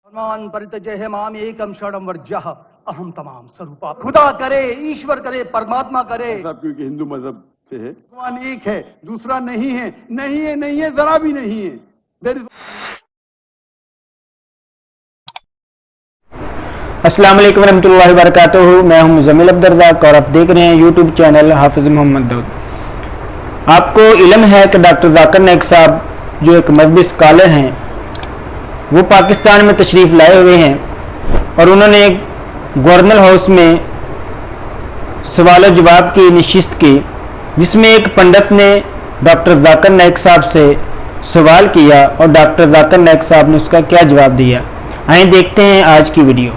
धर्मान परित्यज्य माम एकम शरणम वर्ज्यः अहम तमाम स्वरूपा। खुदा करे, ईश्वर करे, परमात्मा करे। सब क्योंकि हिंदू मजहब से है। भगवान एक है, दूसरा नहीं है, नहीं है, नहीं है, जरा भी नहीं है। अस्सलाम वालेकुम रहमतुल्लाहि व बरकातुहू। मैं हूं मुज़म्मिल अब्दुर्रज़ाक और आप देख रहे हैं यूट्यूब चैनल हाफिज़ मोहम्मद दाऊद। आपको इल्म है कि डॉक्टर ज़ाकिर नाइक साहब जो एक मजहबी स्कॉलर हैं, वो पाकिस्तान में तशरीफ़ लाए हुए हैं और उन्होंने गवर्नर हाउस में सवाल जवाब की नशिस्त की, जिसमें एक पंडित ने डॉक्टर ज़ाकिर नाइक साहब से सवाल किया और डॉक्टर ज़ाकिर नाइक साहब ने उसका क्या जवाब दिया। आइए देखते हैं आज की वीडियो।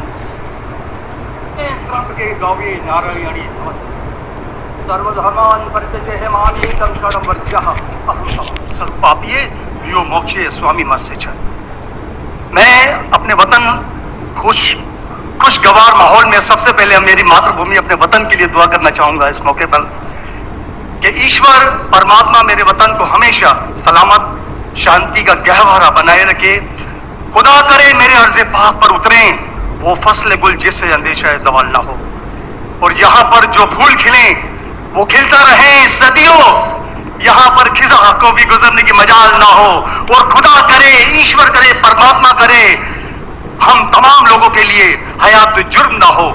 सर्वधर्मान परित्यज्य माम एकम शरणम वर्ज्यः अहम तमाम स्वरूपापिये यो मोक्षे स्वामी मस्य च। मैं अपने वतन खुशगवार माहौल में सबसे पहले मेरी मातृभूमि अपने वतन के लिए दुआ करना चाहूंगा इस मौके पर कि ईश्वर परमात्मा मेरे वतन को हमेशा सलामत शांति का गहवारा बनाए रखे। खुदा करे मेरे अर्ज़े पाक पर उतरे वो फसल गुल जिससे अंदेशा जवाल ना हो, और यहाँ पर जो फूल खिले वो खिलता रहे सदियों, यहाँ पर खिजा को भी गुजरने की मजाल ना हो। और खुदा करे, ईश्वर करे, परमात्मा करे, हम तमाम लोगों के लिए हयात जुर्म ना हो,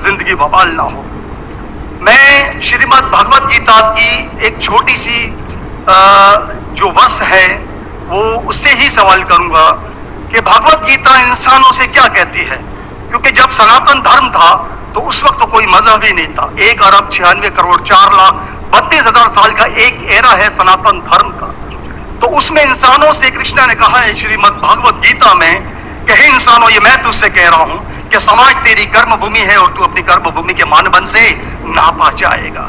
जिंदगी बवाल ना हो। मैं श्रीमद् भगवत गीता की एक छोटी सी जो वर्ष है वो उससे ही सवाल करूंगा कि भगवत गीता इंसानों से क्या कहती है, क्योंकि जब सनातन धर्म था तो उस वक्त तो कोई मजहब ही नहीं था। 1,96,4,32,000 साल का एक एरा है सनातन धर्म का। तो उसमें इंसानों से कृष्ण ने कहा है श्रीमद् भगवत गीता में कि हे इंसानों, ये मैं तुझसे कह रहा हूं कि समाज तेरी कर्म भूमि है और तू अपनी कर्म भूमि के मानबन से नापा जाएगा।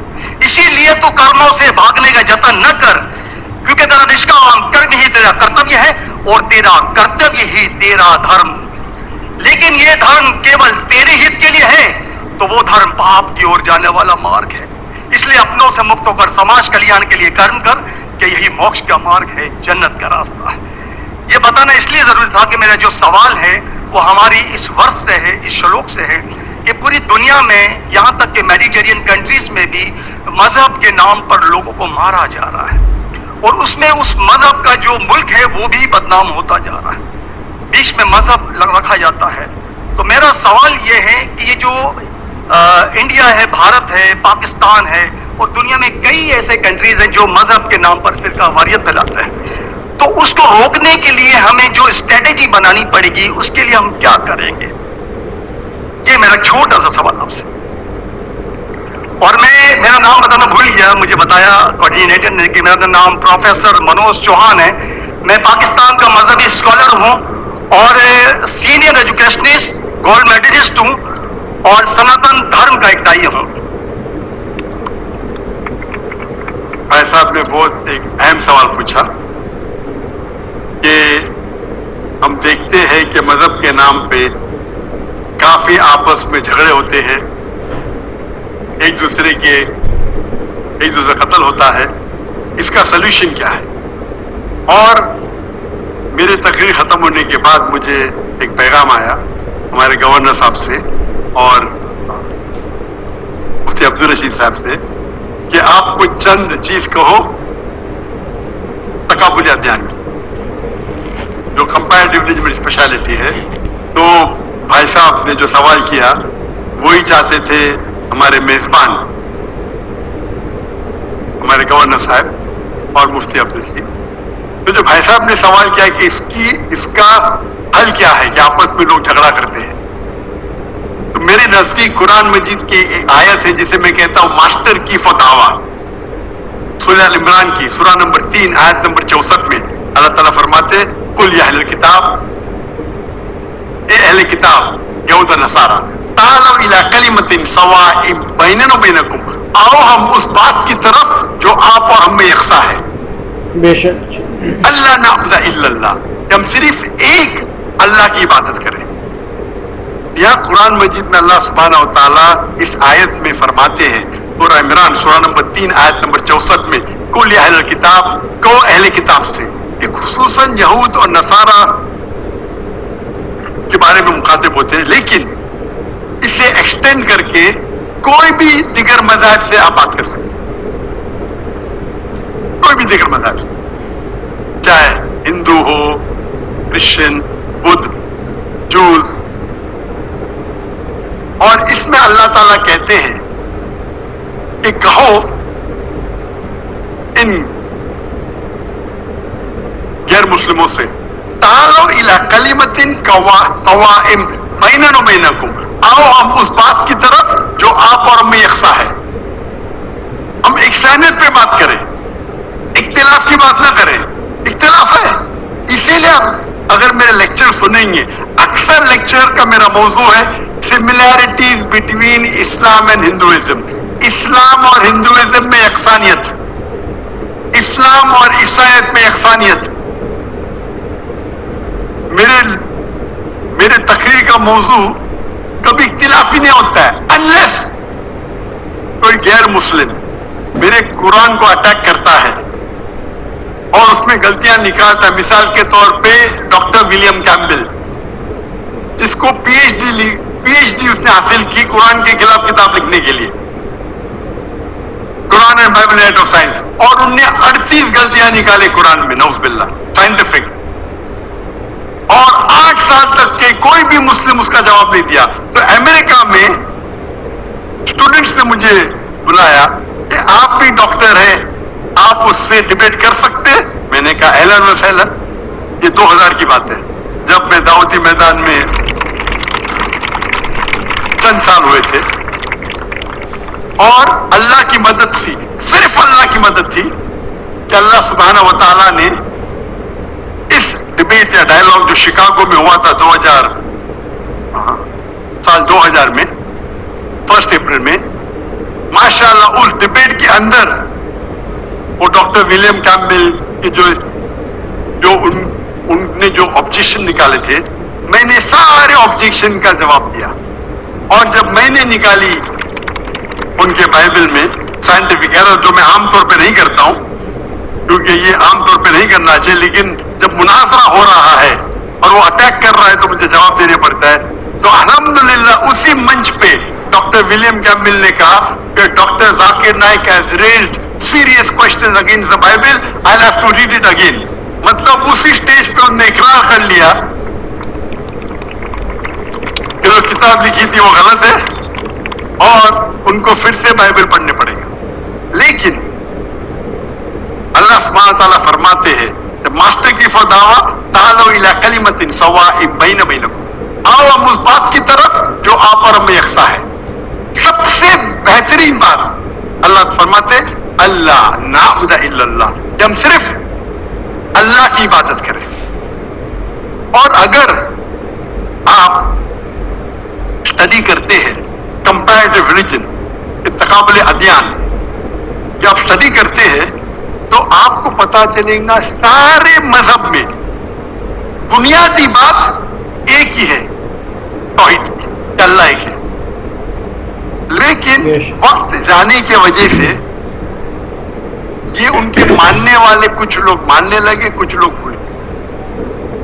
इसीलिए तू कर्मों से भागने का जतन न कर, क्योंकि तेरा निष्काम कर्म ही तेरा कर्तव्य है और तेरा कर्तव्य ही तेरा धर्म। लेकिन ये धर्म केवल तेरे हित के लिए है तो वो धर्म पाप की ओर जाने वाला मार्ग है। इसलिए अपनों से मुक्त होकर समाज कल्याण के लिए कर्म कर, कि यही मोक्ष का मार्ग है, जन्नत का रास्ता है। ये बताना इसलिए जरूरी था कि मेरा जो सवाल है वो हमारी इस वर्ष से है, इस श्लोक से है कि पूरी दुनिया में, यहाँ तक कि मेडिटेरियन कंट्रीज में भी मजहब के नाम पर लोगों को मारा जा रहा है, और उसमें उस मजहब का जो मुल्क है वो भी बदनाम होता जा रहा है, बीच में मजहब रखा जाता है। तो मेरा सवाल ये है कि ये जो इंडिया है, भारत है, पाकिस्तान है और दुनिया में कई ऐसे कंट्रीज हैं जो मजहब के नाम पर फिरकावारियत फैलाते हैं, तो उसको रोकने के लिए हमें जो स्ट्रेटेजी बनानी पड़ेगी उसके लिए हम क्या करेंगे? ये मेरा छोटा सा सवाल आपसे। और मेरा नाम बताना भूल गया, मुझे बताया कोऑर्डिनेटर ने कि मेरा नाम प्रोफेसर मनोज चौहान है। मैं पाकिस्तान का मजहबी स्कॉलर हूँ और सीनियर एजुकेशनिस्ट, गोल्ड मेडलिस्ट हूँ और सनातन धर्म का एक दाई हूँ। भाई साहब ने बहुत एक अहम सवाल पूछा कि हम देखते हैं कि मजहब के नाम पे काफी आपस में झगड़े होते हैं, एक दूसरे कत्ल होता है। इसका सलूशन क्या है? और मेरी तकरीर खत्म होने के बाद मुझे एक पैगाम आया हमारे गवर्नर साहब से और मुफ्ती अब्दुल रशीद साहब से कि आप कोई चंद चीज कहो तकाबुल अध्ययन की, जो कंपैरेटिव रिलीजन में स्पेशलिटी है। तो भाई साहब ने जो सवाल किया वही चाहते थे हमारे मेजबान, हमारे गवर्नर साहब और मुफ्ती अब्दुल रशीद। तो जो भाई साहब ने सवाल किया कि इसका हल क्या है कि आपस में लोग झगड़ा करते हैं, तो मेरे नजदीक कुरान मजीद की एक आयत है जिसे मैं कहता हूं मास्टर की फतावा, सूरह अल इमरान की सूरह नंबर 3 आयत नंबर 64 में अल्लाह ताला फरमाते कुल या अहले किताब, ए अहले किताब यहूद और नसारा, तालू इला कलिमतिन सवाइम बैनना व बैनकुम, आओ हम उस बात की तरफ जो आप और हम में यकसा है। बेशक अल्लाह नाबुदा इल्लल्लाह, हम सिर्फ एक अल्लाह की इबादत करें। यह कुरान मजीद में अल्लाह सुब्हानहू व तआला इस आयत में फरमाते हैं, सूरह इमरान सूरह नंबर 3 आयत नंबर 64 में कुल या अहले किताब, को अहले किताब से, कि खुसूसन यहूद और नसारा के बारे में मुखातिब होते हैं, लेकिन इसे एक्सटेंड करके कोई भी दिगर मज़हब से आप बात कर सकते हैं, कोई भी दिगर मज़हब से, चाहे हिंदू हो, क्रिश्चियन, बुद्ध, जूस। और इसमें अल्लाह ताला कहते हैं कि कहो इन गैर मुस्लिमों से, तालो इला कलिमतिन सवाइम बैनना व बैनकुम, आओ हम उस बात की तरफ जो आप और मैं यकसा है। हम इख्तिलाफ पे बात करें, इख्तिलाफ की बात ना करें। इख्तिलाफ है, इसीलिए अगर मेरे लेक्चर सुनेंगे, अक्सर लेक्चर का मेरा मौजू है similarities between Islam and Hinduism, Islam और हिंदुइज्म में यकसानियत, इस्लाम और ईसाईयत में यकसानियत। मेरे तकरीर का मौजू कभी इख्तिलाफ ही नहीं होता है, अनलेस कोई गैर मुस्लिम मेरे कुरान को अटैक करता है और उसमें गलतियां निकालता है। मिसाल के तौर पे डॉक्टर विलियम कैम्पबेल, जिसको पीएचडी उसने हासिल की कुरान के खिलाफ किताब लिखने के लिए, Quran and Bible at of science, और उनने 38 गलतियां निकाली कुरान में, नौज़ुबिल्लाह, साइंटिफिक, और 8 साल तक के कोई भी मुस्लिम उसका जवाब नहीं दिया। तो अमेरिका में स्टूडेंट्स ने मुझे बुलाया कि आप भी डॉक्टर हैं, आप उससे डिबेट कर सकते हैं। मैंने कहा एहलन व सहलन। ये 2000 की बात है, जब मैं दावती मैदान में चंद साल हुए थे, और अल्लाह की मदद थी, सिर्फ अल्लाह की मदद थी कि अल्लाह सुब्हानहू व तआला ने इस डिबेट या डायलॉग जो शिकागो में हुआ था 2000 में 1 अप्रैल में, माशाअल्लाह उस डिबेट के अंदर वो डॉक्टर विलियम कैम्पबेल के उनने जो ऑब्जेक्शन निकाले थे, मैंने सारे ऑब्जेक्शन का जवाब दिया। और जब मैंने निकाली उनके बाइबल में साइंटिफिक एरर, जो मैं आमतौर पे नहीं करता हूं क्योंकि ये आमतौर पे नहीं करना चाहिए, लेकिन जब मुनाजरा हो रहा है और वो अटैक कर रहा है तो मुझे जवाब देने पड़ता है। तो अल्हम्दुलिल्लाह उसी मंच पे डॉक्टर विलियम कैम्पबेल ने कहा कि doctor Zakir Naik has raised serious questions against the Bible, I have to read it again. मतलब उसी स्टेज पे उन्होंने इकरार कर लिया कि जो किताब लिखी थी वो गलत है और उनको फिर से बाइबल पढ़ने पड़ेगा। लेकिन अल्लाह सुब्हानहू व तआला फरमाते हैं, मास्टर की फदावा तालो इला कलिमतिन सवाइम बैन बैनकुम, आओ हम उस बात की तरफ जो आप और हमें यकसा है। सबसे बेहतरीन बात अल्लाह फरमाते अल्लाह नाबुदा इल्लल्लाह, कि हम सिर्फ अल्लाह की इबादत करें। और अगर आप स्टडी करते हैं कंपैरेटिव रिलीजन, तकाबुल अदयान, जब स्टडी करते हैं तो आपको पता चलेगा सारे मजहब में बुनियादी बात एक ही है, तौहीद की, अल्लाह एक है। लेकिन वक्त जाने की वजह से ये उनके मानने वाले कुछ लोग मानने लगे, कुछ लोग भूल गए।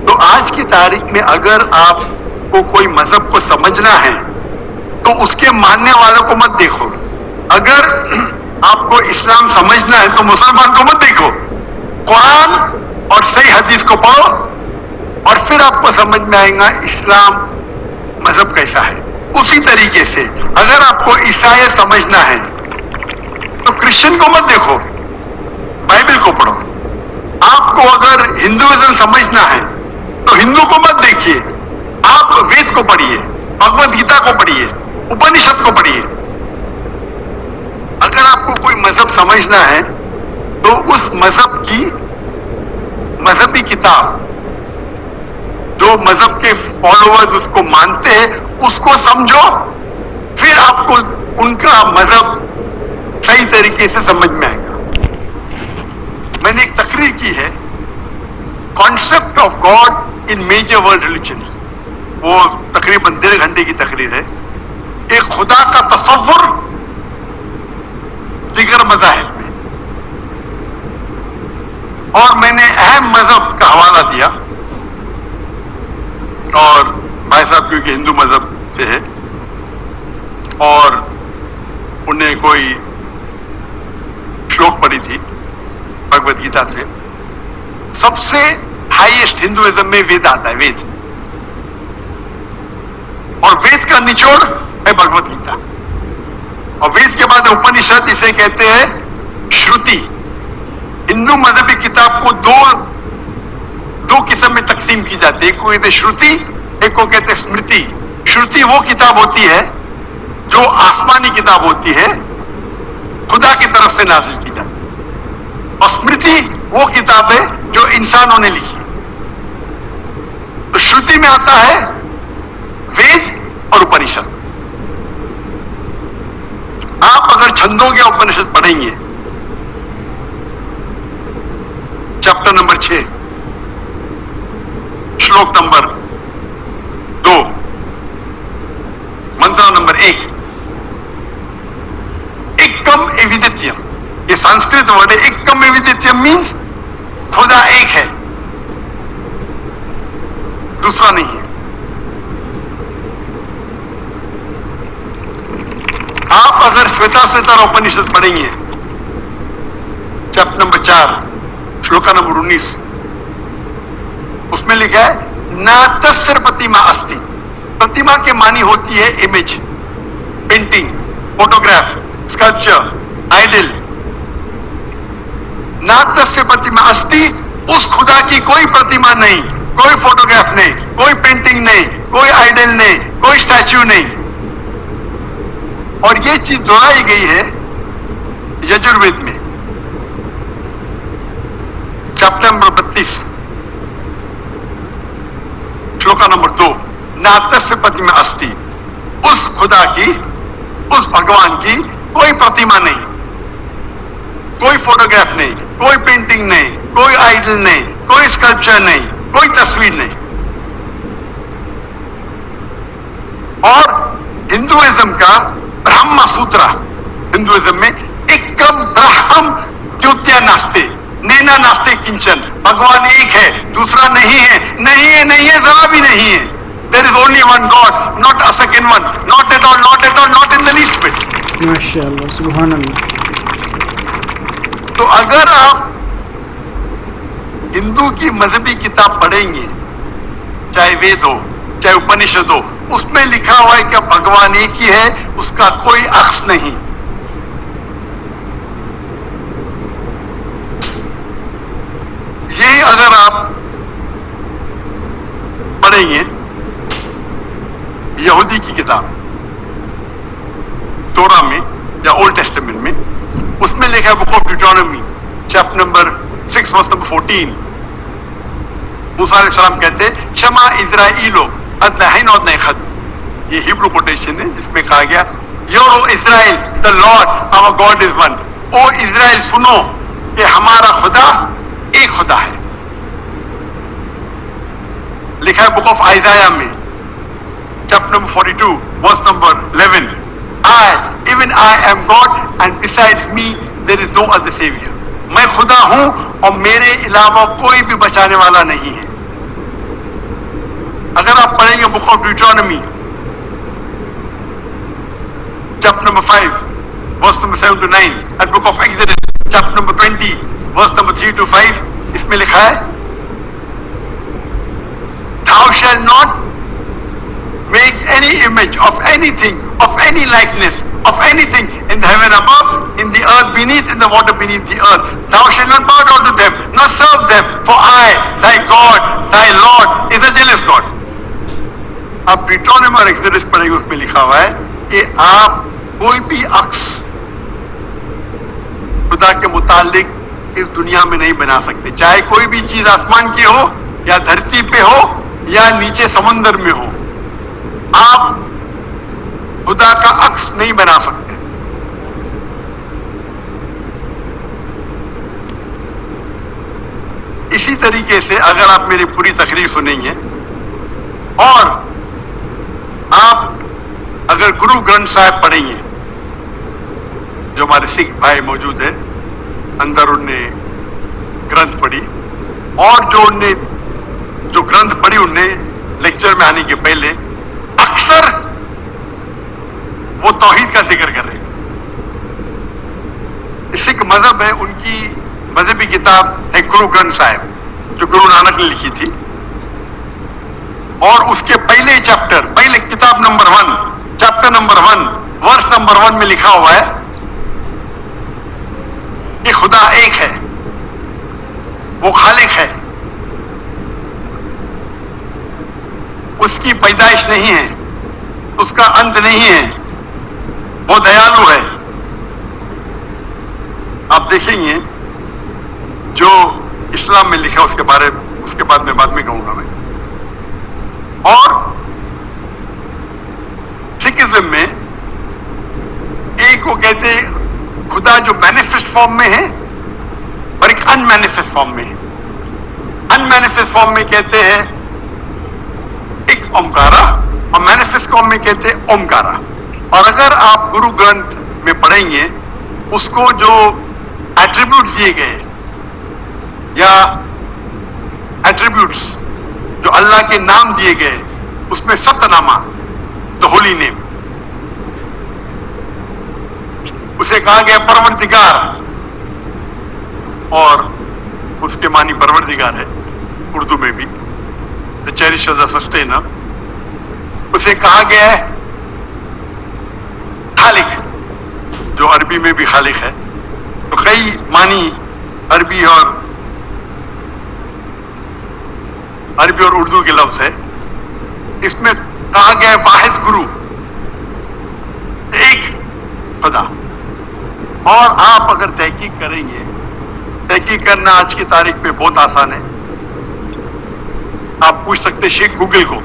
तो आज की तारीख में अगर आपको कोई मजहब को समझना है तो उसके मानने वालों को मत देखो। अगर आपको इस्लाम समझना है तो मुसलमान को मत देखो, कुरान और सही हदीस को पढ़ो और फिर आपको समझ में आएगा इस्लाम मजहब कैसा है। उसी तरीके से अगर आपको ईसाईयत समझना है तो क्रिश्चियन को मत देखो, बाइबल को पढ़ो। आपको अगर हिंदुइज्म समझना है तो हिंदू को मत देखिए, आप वेद को पढ़िए, भगवद गीता को पढ़िए, उपनिषद को पढ़िए। अगर आपको कोई मजहब समझना है तो उस मजहब की मजहबी किताब, जो मजहब के फॉलोअर्स उसको मानते हैं, उसको समझो, फिर आपको उनका मजहब सही तरीके से समझ में आएगा। मैंने एक तकरीर की है, concept of God in major world religions, वो तकरीबन 1.5 घंटे की तकरीर है। एक खुदा का तसव्वुर दिगर मज़ाहिब में, और मैंने अहम मजहब का हवाला दिया और क्योंकि हिंदू मजहब से है और उन्हें कोई श्लोक पढ़ी थी भगवत गीता से। सबसे हाईएस्ट हिंदुइज्म में वेद आता है, वेद, और वेद का निचोड़ है भगवत गीता, और वेद के बाद उपनिषद, इसे कहते हैं श्रुति। हिंदू मजहबी किताब को दो किस्म में तकसीम की जाती है, एक को कहते हैं श्रुति, एक को कहते हैं स्मृति। श्रुति वो किताब होती है जो आसमानी किताब होती है, खुदा की तरफ से नाजिल की जाती है, और स्मृति वो किताब है जो इंसानों ने लिखी। तो श्रुति में आता है वेद और उपनिषद। आप अगर छंदों के उपनिषद पढ़ेंगे, चैप्टर नंबर 6 श्लोक नंबर 2 मंत्र नंबर 1, एकम एविदित्यम, ये संस्कृत वर्ड है। एकम एविदित्यम मीन्स खुदा एक है, दूसरा नहीं है। आप अगर श्वेताश्वेतर उपनिषद पढ़ेंगे, चैप्टर नंबर 4 श्लोका नंबर 19, उसमें लिखा है ना तस्य प्रतिमा अस्ति। प्रतिमा के मानी होती है image, painting, photograph, sculpture, idol. ना तस्य प्रतिमा अस्ति, उस खुदा की कोई प्रतिमा नहीं, कोई फोटोग्राफ नहीं, कोई पेंटिंग नहीं, कोई आइडल नहीं, कोई स्टैच्यू नहीं। और ये चीज दोहराई गई है यजुर्वेद में, चैप्टर नंबर 32 श्लोका नंबर 2, ना तस्य प्रतिमा अस्ति, उस खुदा की, उस भगवान की कोई प्रतिमा नहीं, कोई फोटोग्राफ नहीं, कोई पेंटिंग नहीं, कोई आइडल नहीं, कोई स्कल्पचर नहीं, कोई तस्वीर नहीं। और हिंदुइज्म का ब्रह्म सूत्र, हिंदुइज्म में एकम ब्रह्म द्वितीय नास्ते, नैना नास्ते किंचन, भगवान एक है, दूसरा नहीं है, नहीं है, नहीं है, जरा भी नहीं है। There is only one God, not a second one, not at all, not at all, not in the least bit. माशाअल्लाह, सुभान अल्लाह। तो अगर आप हिंदू की मजहबी किताब पढ़ेंगे, चाहे वेद हो, चाहे उपनिषद हो, उसमें लिखा हुआ है कि भगवान एक ही है, उसका कोई अक्स नहीं। ये अगर आप पढ़ेंगे यहूदी की किताब तोरा में या ओल्ड टेस्टामेंट में, उसमें लिखा है book of Deuteronomy chapter number 6 verse number 14, मूसा अलैहिस्सलाम कहते हैं शमा इज़राइलो अदलहन और नखद। ये हिब्रू कोटेशन है जिसमें कहा गया your O Israel the Lord our God is one. O Israel सुनो कि हमारा खुदा एक खुदा है। लिखा है बुक ऑफ आइजाया में chapter number 42 verse number 11, I even I am God and besides me there is no other savior। मैं खुदा हूं और मेरे अलावा कोई भी बचाने वाला नहीं है। अगर आप पढ़ेंगे book of Deuteronomy chapter number 5 verse number 7 to 9 and book of Exodus chapter number 20 verse number 3 to 5, इसमें लिखा है thou shall not make any image of anything, of any likeness, of anything in the heaven above, in the earth beneath, in the water beneath the earth. Thou shalt not bow down to them, nor serve them, for I, thy God, thy Lord, is a jealous God। अब ड्यूटोनॉमी और exodus पढ़ेंगे, उसमें लिखा हुआ है कि आप कोई भी अक्स खुदा के मुतालिक इस दुनिया में नहीं बना सकते, चाहे कोई भी चीज आसमान की हो या धरती पे हो या नीचे समुद्र में हो। आप खुदा का अक्स नहीं बना सकते। इसी तरीके से अगर आप मेरी पूरी तकरीर सुनेंगे और आप अगर गुरु ग्रंथ साहिब पढ़ेंगे, जो हमारे सिख भाई मौजूद है अंदर, उनने ग्रंथ पढ़ी और जो ग्रंथ पढ़ी उनने लेक्चर में आने के पहले وہ توحید کا ذکر کر رہے ہیں. سکھ مذہب ہے, ان کی مذہبی کتاب ہے گرو گرنتھ صاحب جو گرو نانک نے لکھی تھی, اور اس کے پہلے چیپٹر, پہلے کتاب number 1 chapter number 1 verse number 1 میں لکھا ہوا ہے کہ خدا ایک ہے, وہ خالق ہے, اس کی پیدائش نہیں ہے, اس کا انت نہیں ہے, وہ دیالو ہے. آپ دیکھیں گے جو اسلام میں لکھا اس کے بعد میں کہوں گا میں. اور سکھزم میں ایک کو کہتے ہیں خدا جو مینیفیسٹ فارم میں ہے اور ایک ان مینیفیسٹ فارم میں ہے. ان مینیفیسٹ فارم میں کہتے ہیں ایک اومکارا, اور مینیفیسٹ فارم میں کہتے ہیں اومکارا. اور اگر آپ گرو گرنتھ میں پڑھیں گے اس کو جو ایٹریبیوٹس دیے گئے یا ایٹریبیوٹس جو اللہ کے نام دیے گئے, اس میں ست نامہ دا ہولی نیم, اسے کہا گیا پروردگار, اور اس کے معنی پروردگار ہے اردو میں بھی, دا چیریشر دا سسٹینر. اسے کہا گیا ہے خالق, جو عربی میں بھی خالق ہے. تو کئی معنی عربی اور اردو کے لفظ ہے. اس میں کہا گیا ہے واحد گرو, ایک خدا. اور آپ اگر تحقیق کریں گے, تحقیق کرنا آج کی تاریخ پہ بہت آسان ہے. آپ پوچھ سکتے شیخ گوگل کو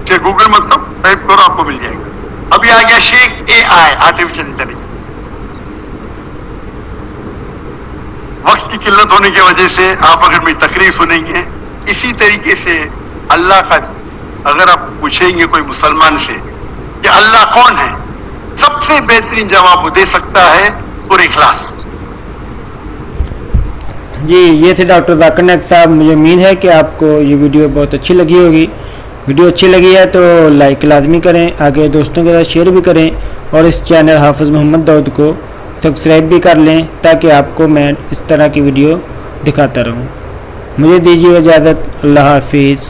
کہ گوگل مطلب ٹائپ کرو آپ کو مل جائے گا. ابھی آ گیا شیخ اے آئی, آرٹیفیشل انٹیلیجنس. وقت کی قلت ہونے کی وجہ سے آپ اگر میری تقریر سنیں گے, اسی طریقے سے اللہ کا اگر آپ پوچھیں گے کوئی مسلمان سے کہ اللہ کون ہے, سب سے بہترین جواب وہ دے سکتا ہے پورے اخلاص. جی یہ تھے ڈاکٹر ذاکر نائک صاحب. مجھے امید ہے کہ آپ کو یہ ویڈیو بہت اچھی لگی ہوگی. ویڈیو اچھی لگی ہے تو لائک لازمی کریں, آگے دوستوں کے ساتھ شیئر بھی کریں, اور اس چینل حافظ محمد داؤد کو سبسکرائب بھی کر لیں تاکہ آپ کو میں اس طرح کی ویڈیو دکھاتا رہوں. مجھے دیجیے اجازت. اللہ حافظ.